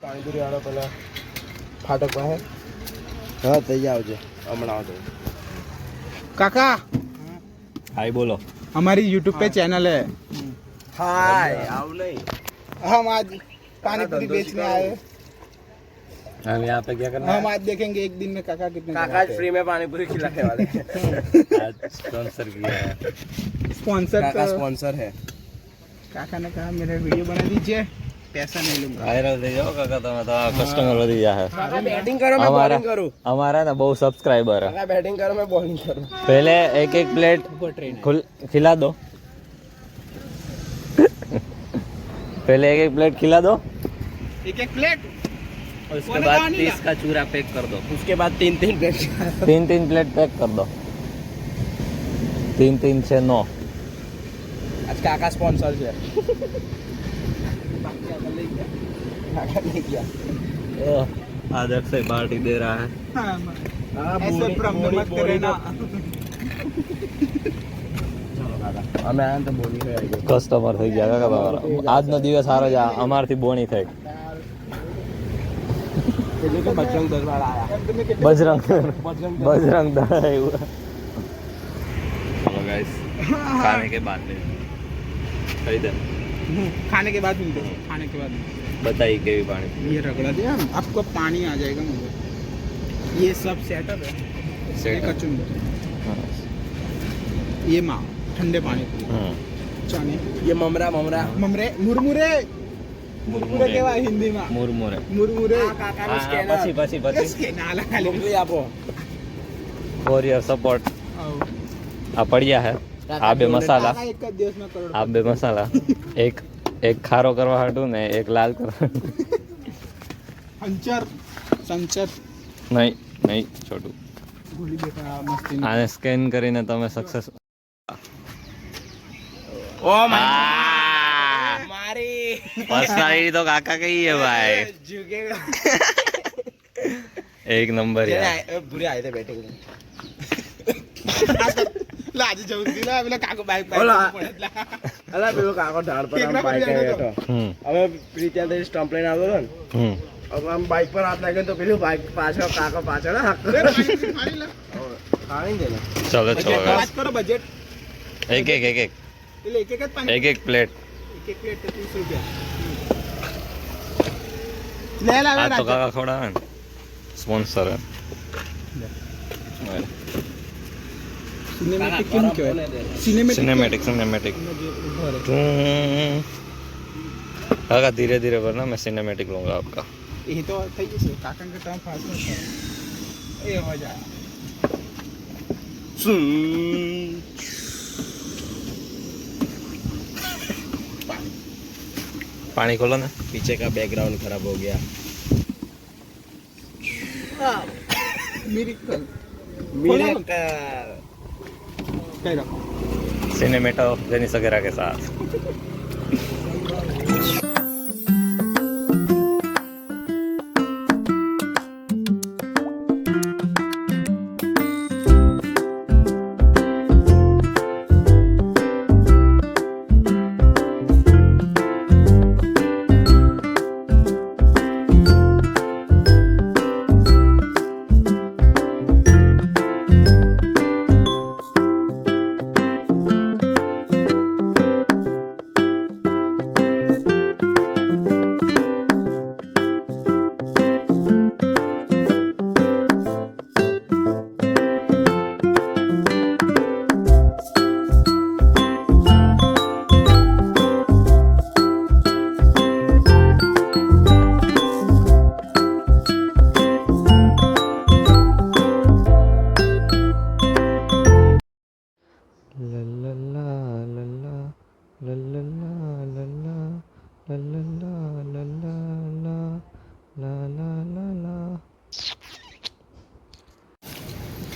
પાણીપુરી વાળો પેલા ફાટક પાસે. હા થઈ આવજો હમણાં આવજો काका हाय बोलो हमारी यूट्यूब पे चैनल है. હાય આવ નહીં हम आज पानी पूरी बेचने आए. हम यहाँ पे क्या करना हम आज देखेंगे एक दिन में काका कितने काका फ्री में पानीपुरी खिलाने वाले हैं. आज स्पॉन्सर किया है स्पॉन्सर. काका स्पॉन्सर है. काका ने कहा मेरा वीडियो बना दीजिए, पैसा नहीं लूंगा. वायरल થઈ જાઓ કાકા તમે તો કસ્ટમર વધી ગયા काका बैटिंग करो मैं बॉलिंग करूं. हमारा ना बहुत सब्सक्राइबर है काका बैटिंग करो मैं बॉलिंग करूं. पहले एक एक प्लेट खिला दो पहले एक एक प्लेट खिला दो एक एक प्लेट. उसके बाद 30 का चूरा पैक कर दो उसके बाद 3-3 प्लेट. 3-3 प्लेट पैक कर दो 3-3 से 9 आज काका स्पॉन्सर है. काका नहीं किया. आज अक्षय पार्टी दे रहा है हाँ, ऐसे भ्रम मत करे ना. અમે આ તો બોલી ગઈ કસ્ટમર થઈ ગયા કાકા તમારા આજનો દિવસ સારો જ અમારથી બોણી થઈ એટલે કે બજરંગ દરબાર આયા. બજરંગ બજરંગ बजरंग दल આવ્યું हेलो गाइस खाने के बाद में खरीदे खाने के बाद मिलते हैं. खाने के बाद बताइए केवी पानी ये रगड़ा दिया आपको पानी आ जाएगा मुझे. ये सब सेटअप है. ये कचुंबर, ये माँ ठंडे पानी चाने ये ममरा ममरा ममरे मुरमुरे मुरमुरे કેવા હિન્દીમાં मुरमुरे મુરમુરે. કાકાનું પછી સ્કેનર. પછી પછી કે નાલા ખાલી મોકલી આપો. ફોર યોર સપોર્ટ આ પડ્યા હે આ બે મસાલા કાકા એક જ દિવસમાં કરોડ. આ બે મસાલા એક એક ખારો કરવા હાટું ને એક લાલ કરવા સંચર સંચર નહીં નહીં છોટું ભૂલી બેટા મસ્તી. આને સ્કેન કરીને તમે સક્સેસ ઓ મારી પર્સનાલિટી તો કાકા કही है भाई झुकेगा. एक नंबर यार बुरे आए थे बैटिंग में. લાજ જવું દીલા પેલા કાકો બાઈક ઓલા. પડેલા. અલા પેલો કાકો ઢાળ પર આમ ટેકરા પર બાઈક બેઠો બેઠો. હવે પ્રીત્યાથી સ્ટમ્પ લઈને આવતો હતો ને હવે આમ બાઈક પર હાથ નાખ્યો તો પેલું બાઈક પાછળ કાકો પાછળ હાથ ખાઈ લે. ખાણી દે ને. चलो બજેટ चलो વાત કરો બજેટ. एक एक एक एक એટલે એક એક જ પાણી. एक एक प्लेट એક એક પ્લેટ 30 રૂપિયા. લે લાવે आज तो રાજા. काका खड़ा है स्पॉन्सर है સિનેમેટિક કેમ કહેવાય? સિનેમેટિક सिनेमैटिक सिनेमैटिक काका धीरे धीरे वरना मैं सिनेमैटिक लूंगा आपका એ તો થઈ જશે. કાકા કે તમે ફાસ્ટ નથી. એ હો જા. पानी खोलो ना पीछे का बैकग्राउंड खराब हो गया. Miracle miracle. કઈ રાખો. सिनेमेटो जेनिस वगैरह के साथ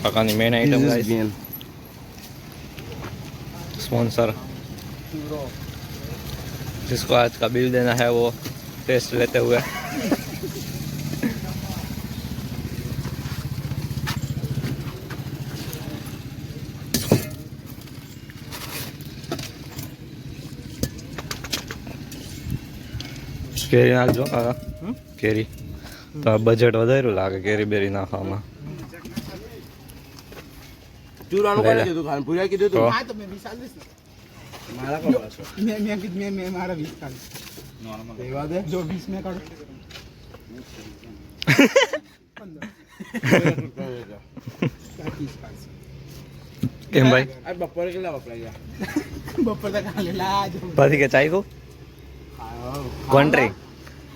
काका की मेन आइटम गाइस स्पॉन्सर जिसको आज का बिल देना है वो टेस्ट लेते हुए કેરી નાખજો કાકા કેરી તો આ બજેટ વધાર્યું લાગે કેરી બેરી નાખવામાં ચૂરવાનું લે, લે. કરી દીધું ખાન પૂરા કીધું તો. તું हाँ तो मैं 20 साल दे મારા કોણ પાછો मैं हमारा 20 साल એવા દે जो 20 में काटो क्या 30 साल से કેમ ભાઈ આ બપોરે કેટલા વપરાઈ ગયા बप्पर तक खा ले ला जो પછી કે ચાઈ કો કોન્ટ્રી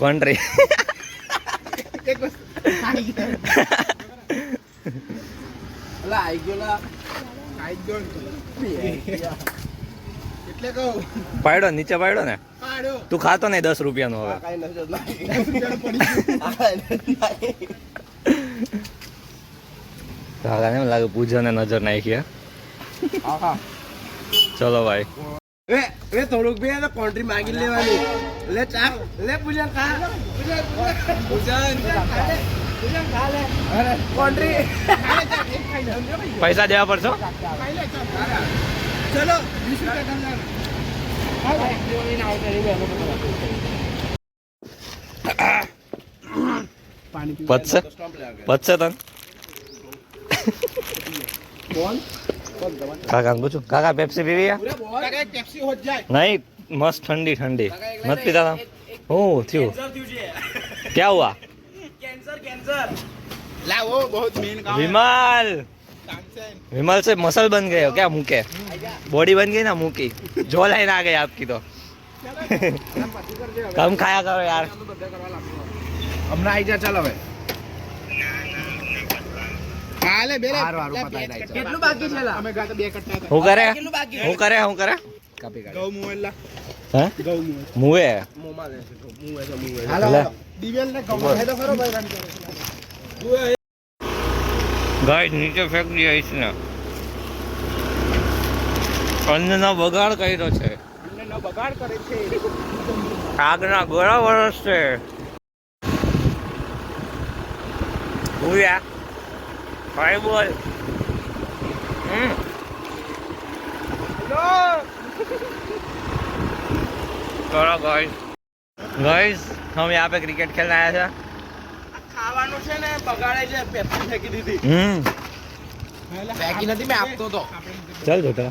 કોન્ટ્રી एक बस खाई गया અલા આઈ ગયો લા खाई गयो એટલે કહો પાડ્યો નીચે પાડ્યો ને પાડો તું ખાતો નહીં 10 રૂપિયાનો હવે કાઈ નજર નહીં પડી આ કાંઈ નજર નહીં. કાકાને એમ લાગે પૂજાને નજર નાખી હે. આહા ચલો ભાઈ એ થોડુંક બે તો કોન્ટ્રી માંગી લેવાની લે ચાક લે પૂજન ખા પૂજન ખા લે અરે કોન્ટ્રી પૈસા દેવા પડશે चलो 20 रुपया कम लाना पानी पी પતશે પતશે તને કોણ કાકાને પૂછું કાકા પેપ્સી પીવી હે? काका एक टैक्सी हो जाए નહીં મસ્ત ઠંડી ઠંડી નથી પીતા તમે હું થયું ક્યાં હુઆ ला वो बहुत मेन काम विमल विमल से मसल बन गए हो क्या मुंह के बॉडी बन गई ना मुंह की जो लाइन आ गई आपकी तो कम खाया करो यार હમણાં આઈ જા ચાલ હવે हां ले बेले હારું, હારું, પતાઈ નાખ. કેટલું બાકી છે લા? हमें गाता बे कटना था હું કરે કેટલું બાકી હું કરે હું કરે કાપી કાઢ गौ मुएला હે गौ मुए મુએ મોમાં લે મુએ તો મુએ हालो ले। दिवेल ने गौ है तो करो भाई रानी गाइस नीचे फेंक दिया इसने અન્નનો બગાડ કર્યો છે हमने न बगाड़ करे थे આગના ગોળા વરસ છે ભૂયા ભાઈ બોલ चलो गाइस गाइस हम यहाँ पे क्रिकेट खेलने आया था ખાવાનું છે ને બગાડે છે પેપ્સી ફેંકી દીધી ફેંકી નથી મેં આપતો તો चल बेटा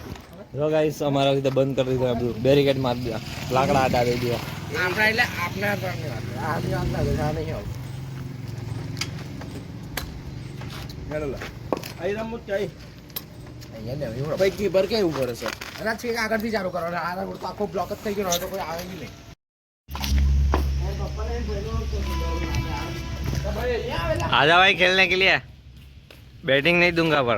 જો ગાઈસ અમારા રીતે બંધ કરી દીધું આ બધું બેરીકેડ મારી દીધા લાકડા આડા દઈ દીધા આપણા એટલે આપના હાથની વાત છે. આની વાત લાગે છે, આ નહીં આવું. હેલો લા. અહીં રમવું જ છે, અહીં. ભાઈ કીપર કેવું કરે છે અરે છે આગળથી ચાલુ કરો આ રોડ તો આખો બ્લોક જ થઈ ગયો હોય તો કોઈ આવે નહીં आजा भाई खेलने के लिए बैटिंग नहीं दूंगा पर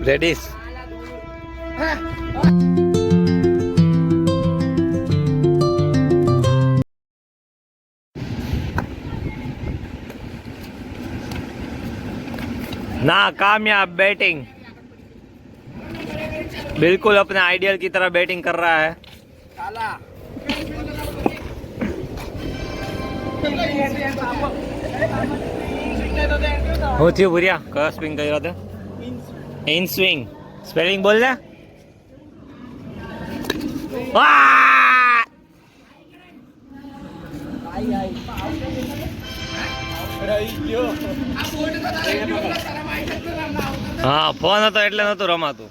रेडीज ना कामयाब बैटिंग बिल्कुल अपने आइडियल की तरह बैटिंग कर रहा है કાલા હું થયું ભૂરિયા કયો સ્વિંગ કર્યો હતો ઇન સ્વિંગ સ્પેલિંગ બોલ ને વાહ! હા ફોન હતો એટલે નતું રમાતું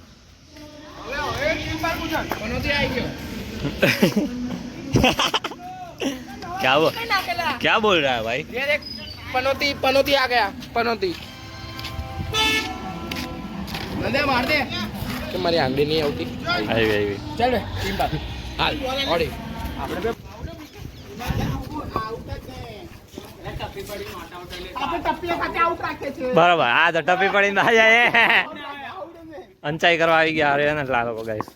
क्या बोल रहा है भाई ये देख पनौती पनौती आ गया पनौती नंदे मार दे कि मारी आंगળી નહીં આવતી આવી ચાલ બે ટીમ બાદ હાલ ઓડી આપણે બે આપણે ટપ્પી ખાતે આઉટ રાખે છે બરાબર આ તો ટપી પડીને આ જાય અંચાઈ કરવા આવી ગયા અરે ને લોકો ગાઈસ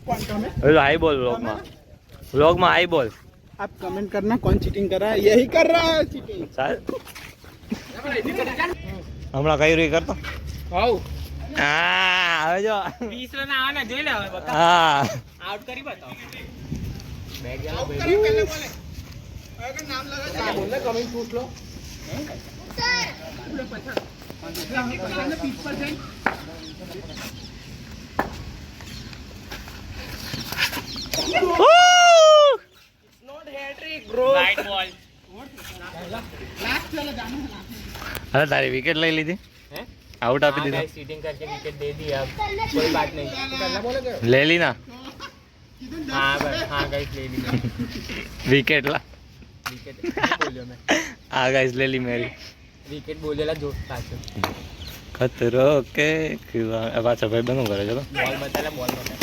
कौन कमेंट પેલો હાઈ બોલ વ્લોગમાં હાઈ બોલ आप कमेंट करना कौन चीटिंग कर रहा है यही कर रहा है चीटिंग ચાલ હમણાં કઈ રહી કરતો હાઉ હા હવે જો 20 રન આવાના જોઈ લે હવે બતા હા આઉટ કરી બતાવો आउट करो पहले बोले अगर नाम लगा બોલ ને કમેન્ટ પૂછ લો Not hat-trick, bro. Right ball અરે તારી વિકેટ લઈ લીધી हैं આઉટ આપી દીધો चीटिंग करके विकेट दे दी अब कोई बात नहीं લે લી ના हाँ गाइस ले ली વિકેટ લા विकेट बोलियो मैं આ ગાઈસ લે લી મેરી विकेट बोलेला जो पाછો ખતરો કે પાછા ભાઈ બનું કરે ચલો बॉल बताला बॉल बता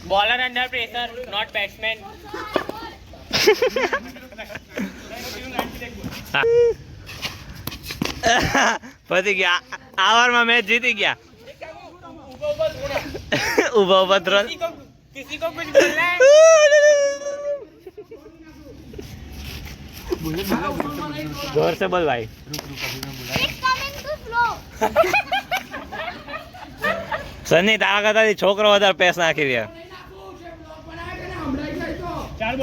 bowler under pressure not batsman પતી ગયા આ વારમાં મેચ જીતી ગયા ઉભા ઉભા ત્રણ किसी को कुछ बोलना है जोर से बोल भाई સની તારા કરતા છોકરો વધારે પેસ નાખી રહ્યા चार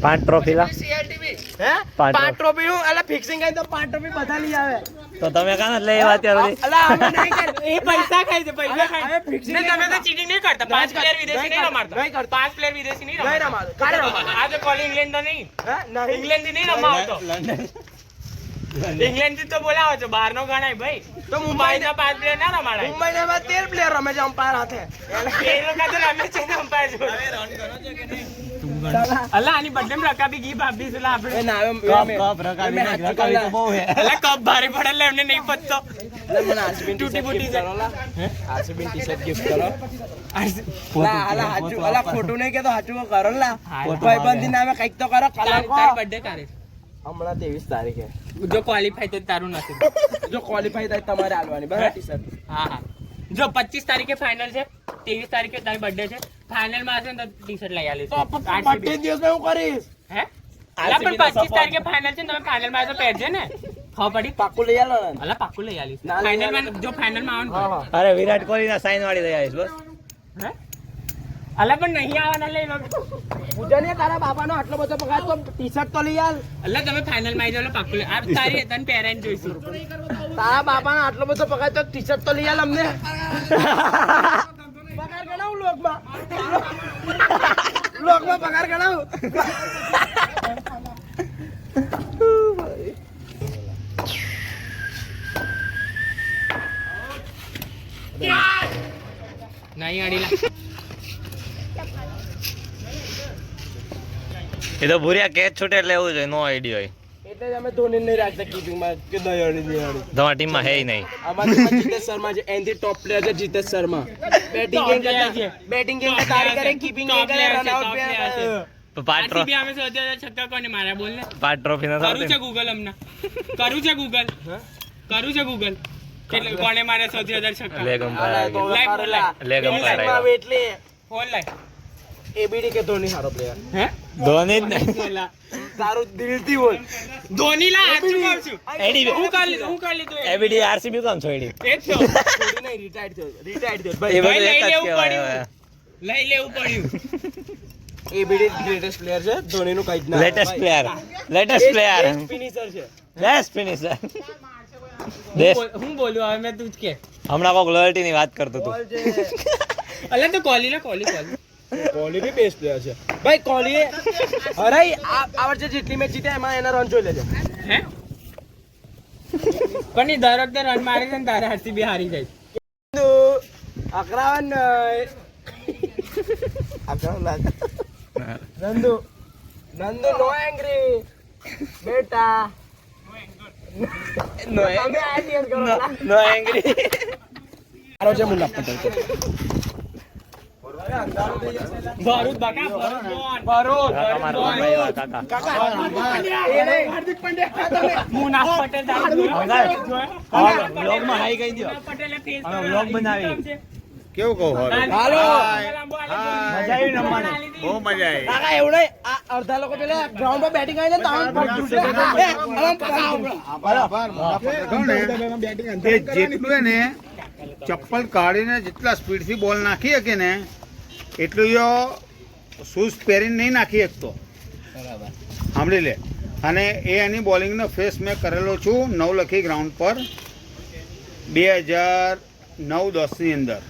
પાંચ ટ્રોફી લા હે પાંચ પાંચ ટ્રોફી હું અલા ફિક્સિંગ કરી તો પાંચ ટ્રોફી બધા લઈ આવે તો તમે કાં લઈ આવ્યા અત્યારે અલા અમે નહીં કર એ પૈસા ખાઈ છે પૈસા હવે ખાઈ fixing ને તમે તો નહીં ચીટિંગ નહીં કરતા પાંચ નહીં પ્લેયર વિદેશી નહીં રમાડતા નહીં કરતા. પાંચ પ્લેયર વિદેશી નહીં નહીં રમાડતા રમાડો કાઢે રમાડો આ તો કોલ ઇંગ્લેન્ડ તો નહીં હે નહીં ઇંગ્લેન્ડ થી નહીં રમાવો તો ઇંગ્લેન્ડ થી તો બોલાવો છો બહાર નો ગણાય ભાઈ તો મુંબઈ ના પાંચ પ્લેયર ના રમાડાય મુંબઈના 13 પ્લેયર રમે છે અમ્પાયર હાથે એ લોકો તો રમે છે ને umpire જોડે. અલા આની બર્થડે માં રકાબી ગી ભાભી સુલા એ આપણે ના રકાવી તો બહુ હે અલા કપ ભારે પડે એટલે એમને નહીં પતતો મને આરસીબી તૂટી ફૂટી કરો લા આરસીબી ટી-શર્ટ ગિફ્ટ કરો લા અલા હાચું અલા ખોટું નહીં કેતો હાચું કરો લા ભાઈબંધી નામે કંઈક તો કરો કલંકો તારી બર્થડે ક્યારે છે? હમણાં 23 તારીખે જો ક્વોલિફાય તો તારું નથી જો ક્વોલિફાઈ થાય તમારે આલવાની બરાબર ટી-શર્ટ હા હા જો 25 તારીખે ફાઇનલ છે 23 તારીખે તારી બર્થડે છે ફાઇનલ માં હશે ને તો ટી-શર્ટ લઈ આલીશ તો બર્થડે દિવસમાં હું કરીશ હે અલા પણ 25 તારીખે ફાઇનલ છે ને તમે ફાઇનલ માં તો પહેરજે ને ખબર પડી પાકું લઈ આલો ને અલા પાક્કું લઈ આલીશ ના લઈ ફાઇનલ માં આલો. જો ફાઇનલ માં હા આવવાનું હા અરે વિરાટ કોહલી ના સાઈન વાળી લઈ આવીશ બસ હે અલા પણ નહીં આવવાના લઈ લો પૂજાને તારા બાપાનો આટલો બધો પગાર તો ટી-શર્ટ તો લઈ આલ અલા તમે ફાઇનલ માં આવી જાવ પાક્કું લઈ આ તારી તને પહેરાઈને જોઈશું તારા બાપાનો આટલો બધો પગાર તો ટી-શર્ટ તો લઈ આલ અમને પગાર ગણાવ લોકમાં પગાર ગણાવ નહીં અડીલા એ તો ભૂરિયા કેચ છૂટે એટલે એવું જોઈએ નો આઈડિયા હોય એટલે જ અમે ધોની નહીં રાખતા કીપિંગમાં કે દયાળી દયાળી તમારી ટીમમાં હે નહીં અમારી ટીમમાં જીતેશ શર્મા છે એનથી ટોપ પ્લેયર છે જીતેશ શર્મા બેટિંગ ગેમ તારી કરે કીપિંગ ગેમ કરે રન આઉટ તો પાંચ આરસીબી અમે સૌથી વધારે છક્કા કોને માર્યા બોલ ને પાંચ ટ્રોફી ના કરું છે ગૂગલ હમણાં કરું છે ગૂગલ એટલે કોને માર્યા સૌથી વધારે છક્કા લેગ અમ્પાયર લેગ અમ્પાયર આવે એટલે ફોન લાય એબીડી કે ધોની સારો પ્લેયર હે ધોની જ ને તારું દિલથી બોલ ધોની લા હાચું કહું છું એડી હું કરી લીધું એબીડી આરસીબી કોણ છોડી એ જ તો ધોની નહીં રિટાયર્ડ થયો એ ભાઈ બધું લઈ એક જ લેવું કહેવાય પડ્યું. લઈ લેવું પડ્યું એબીડી ગ્રેટેસ્ટ પ્લેયર છે ધોનીનું કઈ જ ના લેટેસ્ટ પ્લેયર ફિનિશર છે બેસ્ટ ફિનિશર દેશ હું બોલું હવે મેં તું જ કે હમણાં કોક લોયલ્ટી ની વાત કરતો હતો બોલ છે અલે તો કોહલી કોહલી બી બેસ્ટ પ્લેયર છે ભાઈ કોહલી હરાઈ આ વર્ષે જેટલી મેચ જીતે એમાં એના રન જોઈ લેજે હે પણ ઈ દર વખતે રન મારે છે ને તારે આરસીબી હારી જાય અકરાવન નંદુ નો એંગ્રી બેટા નો તમે આ ચેન્જ કરો નો એંગ્રી મારો છે મુન્ના પટેલ ભરૂચ બકા ભરૂચ કાકા હાર્દિક પંડ્યા મુનાફ પટેલ વ્લોગ માં હાઈ કહી દો પટેલે ફેસ વ્લોગ બનાવી કેવું કહું હાલો મજા આવી રમવાની બહુ મજા આવી કાકા એવું નહીં આ અડધા લોકો પેલા ગ્રાઉન્ડ પર બેટિંગ આવીને તાવ પગ તૂટે જે જીતલું હે ને ચપ્પલ કાઢીને જેટલા સ્પીડથી બોલ નાખી શકે ને એટલું શૂઝ પહેરીને નહીં નાખી શકતો. સાંભળી લે. અને એની બોલિંગનો ફેસ મેં કરેલો છું નવલખી ગ્રાઉન્ડ પર 2009-10ની અંદર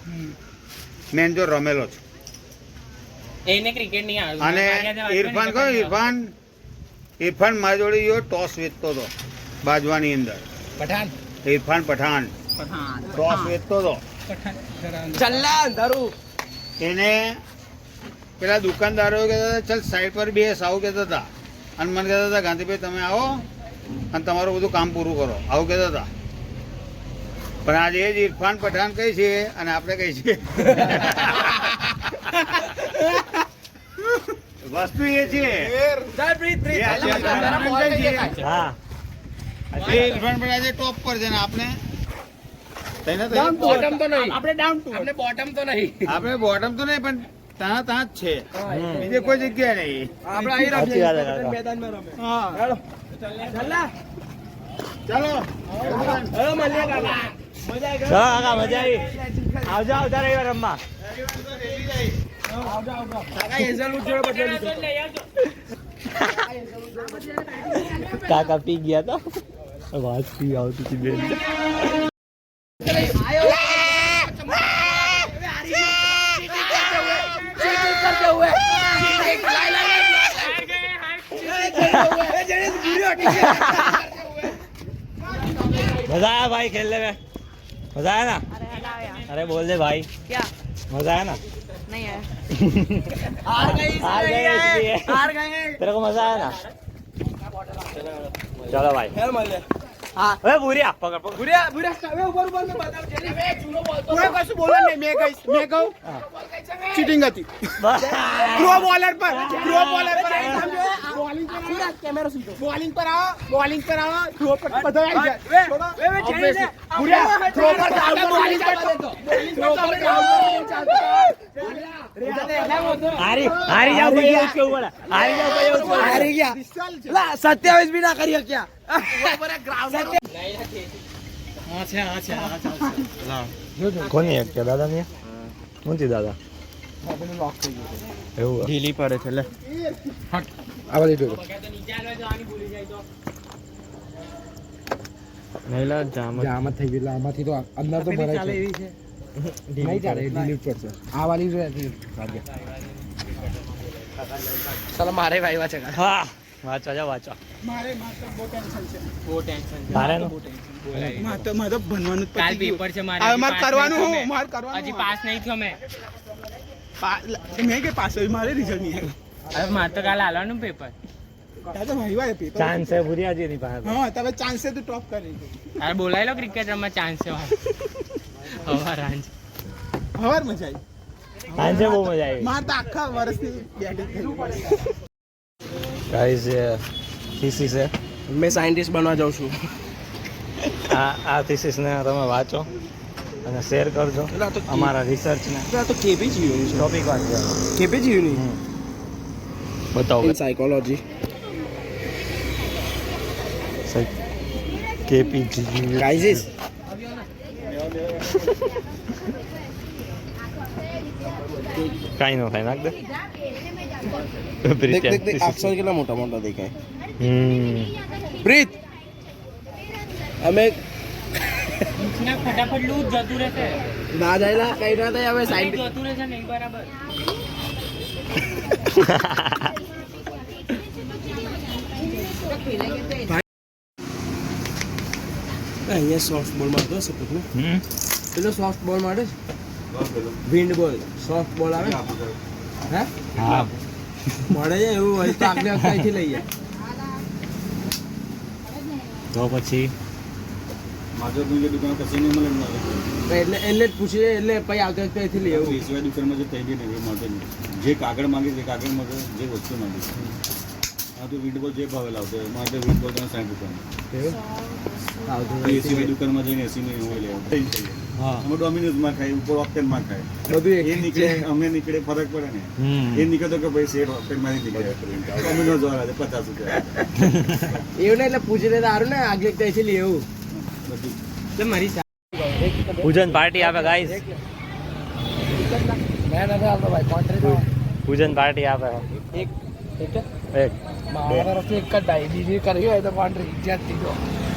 મેં જો રમેલો છું. એને ક્રિકેટ નહીં આવે. અને ઇરફાન કહો ઇરફાન મારી જોડે ટોસ વેચતો હતો બાજવાની અંદર. ઇરફાન પઠાણ ટોસ વેચતો હતો. ચલ્લા અંધારું. એને પેલા દુકાનદારો કહેતા હતા ચાલ સાઈડ પર બેસ આવું કહેતા હતા. અને મને કહેતા હતા ગાંધીભાઈ તમે આવો અને તમારું બધું કામ પૂરું કરો આવું કહેતા હતા. પણ આજે એ જ ઇરફાન પઠાણ કહે છે અને આપણે કહી છે વસ્તુ એ છે એ આજે હા એ ઇરફાન પઠાણ આજે ટોપ પર છે ને આપણે બોટમ તો નહીં. આપણે ડાઉન ટુ. આપણે બોટમ તો નહીં. આપણે બોટમ તો નહીં પણ ત્યાં જ છે બીજે કોઈ જગ્યાએ નહીં. આપણે અહીં સાચી વાત છે, રમીએ કાકા. મેદાનમાં રમે. હા ચાલો. ચલ્લા. ચાલો હવે મળીએ કાકા. મજા આવી ગઈ. ચલો કાકા મજા આવી. આવજો આવતા રવિવાર રમવા. કાકા હેઝલવુડ જોડે બદલી લીધો. કાકા પી ગયા તો વાત પી આવતી હતી બેન. मजा आया भाई खेलने में? मजा आया ना? अरे बोल दे भाई. क्या? मजा आया ना? नहीं है। हार गई. हार गए इसलिए. हार गए. तेरे को मजा आया ना? चलो भाई. खेल મળે. अरे बुरिया पकड़ पकड़. ભૂર્યા ભૂર્યા હવે ઉપર ઉપર મે બતાવ જલ્દી. હવે ચૂનો બોલતો. કોઈ કશું બોલો નહીં. મેં કહું ચીટિંગ હતી. થ્રો બોલર પર બોલિંગ પર કેમેરો સીધો બોલિંગ પર આવો થ્રો પર બધા આવી જાય. ભૂર્યા થ્રો પર આવો બોલિંગ પર થ્રો પર हारी हारी जाओ कोई उसके ऊपर. हारी जाओ कोई उसके ऊपर. હારી ગયા. લા 27 બી ના કરી શક્યા. કોની એક કે દાદા ની કોનથી દાદા એવું ઢીલી પડે છે લે આવા દીધું નહીલા જામ થઈ ગયું આમાંથી તો અંદર તો ભરાય છે નહીં ચાલે ડિલીટ કરશે આ વાલી જો ચાલો મારે વાયવા છે હા વાંચો જા વાંચો મારે બહુ ટેન્શન છે. મારે નો મારે ભણવાનું કાલ પેપર છે મારે. હવે મારે કરવાનું હું મારે કરવાનું હજી પાસ નહીં થયો મેં. મેં કે પાસ મારે રિઝલ્ટ નહીં હવે મારે તો કાલે હાલવાનું પેપર. આવ્યું. ચાન્સ है बुरिया जी नहीं पाया હા તમે ચાન્સ છે તો ટોપ કરી અરે બોલાય લો ક્રિકેટ રમવા ચાન્સ છે હવાર રાંજ. હવાર મજા આવી. आज बહુ મજા આવી મારે તો આખા વર્ષની બેટિંગ થઈ गाइस ये थीसिस है મેં સાયન્ટિસ્ટ બનવા જાઉં છું આ થીસિસ ને તમે વાંચો અને શેર કરજો એટલે આ તો અમારા રિસર્ચ ને આ તો કેપીજી યુની છે ટોપિક વાંચજો કેપીજી યુની बताओ ઇન સાયકોલોજી केपीजी ગાઈઝ કાઈ નો થાય નાખ દે દેખ અક્ષર કેટલા મોટા મોટા દેખાય હમ પ્રીત અમે ફટાફટ લૂજ જતું રહેશે. ના જાયલા કઈ ના થાય હવે સાયન્ટિસ્ટ જતું રહેશે નહીં બરાબર. અહીંયા સોફ્ટ બોલ મારતો સપોર્ટ ને હમ પેલો સોફ્ટ બોલ મારે વિન્ડ બોલ સોફ્ટ બોલ આવે હે હા મળે છે એવું હોય તો આગળ કઈથી લઈ જાય તો પછી માધવ દુકાન કશી નહીં મળે મારે એટલે જ પૂછીએ એટલે પછી આગળ કઈથી લઈ આવું સિવાય દુકાનમાં જે થઈ ગઈ ને એ માટે નહીં. જે કાગળ માંગે છે કાગળ માંગે જે વસ્તુ માંગે છે હા તો વીટબોલ જે ભાવે લાવતો મારે વીટબોલ તમે 60 રૂપિયા એ સિવાય દુકાનમાં જઈને 80 નહીં હોય લેવા હા અમે ડોમિનોઝમાં ખાય ઉપર ઓક્ટેનમાં ખાય બધું એ નીકળે અમે નીકળે ફરક પડે ને એ નીકળતો કે ભાઈ શેર ઓક્ટેનમાં નીકળે ડોમિનોઝ વાળા છે 50 રૂપિયા એવું ને એટલે પૂછી લે સારું ને આગળ કઈથી લઈ આવું બધું એટલે મારી પૂજન પાર્ટી આપે ગાઈસ, મેં નથી આવતો ભાઈ કોન્ટ્રી પૂજન પાર્ટી આપે એક એક એક મારા તરફથી એક જ ભાઈ બીજી કરવી હોય તો કોન્ટ્રી ઇજ્જતથી જો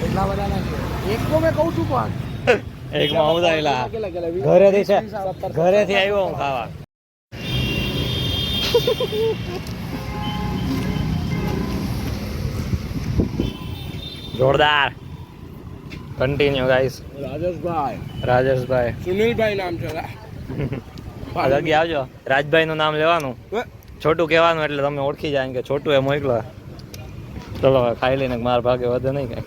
એટલા બધા નથી એક તો મેં કહું છું પણ એક માં હું થયેલા કેટલા કેટલા ઘરેથી છે, ઘરેથી આવ્યો હું ખાવા. જોરદાર. Continue guys. રાજેશભાઈ રાજેશભાઈ સુનિલભાઈ નામ છે આગળ આવજો. રાજભાઈ નું નામ લેવાનું, છોટું કહેવાનું એટલે તમે ઓળખી જાય કે છોટું એ મોકલો. ચલો હવે ખાઈ લઈને માર ભાગે વધે નહીં કઈ.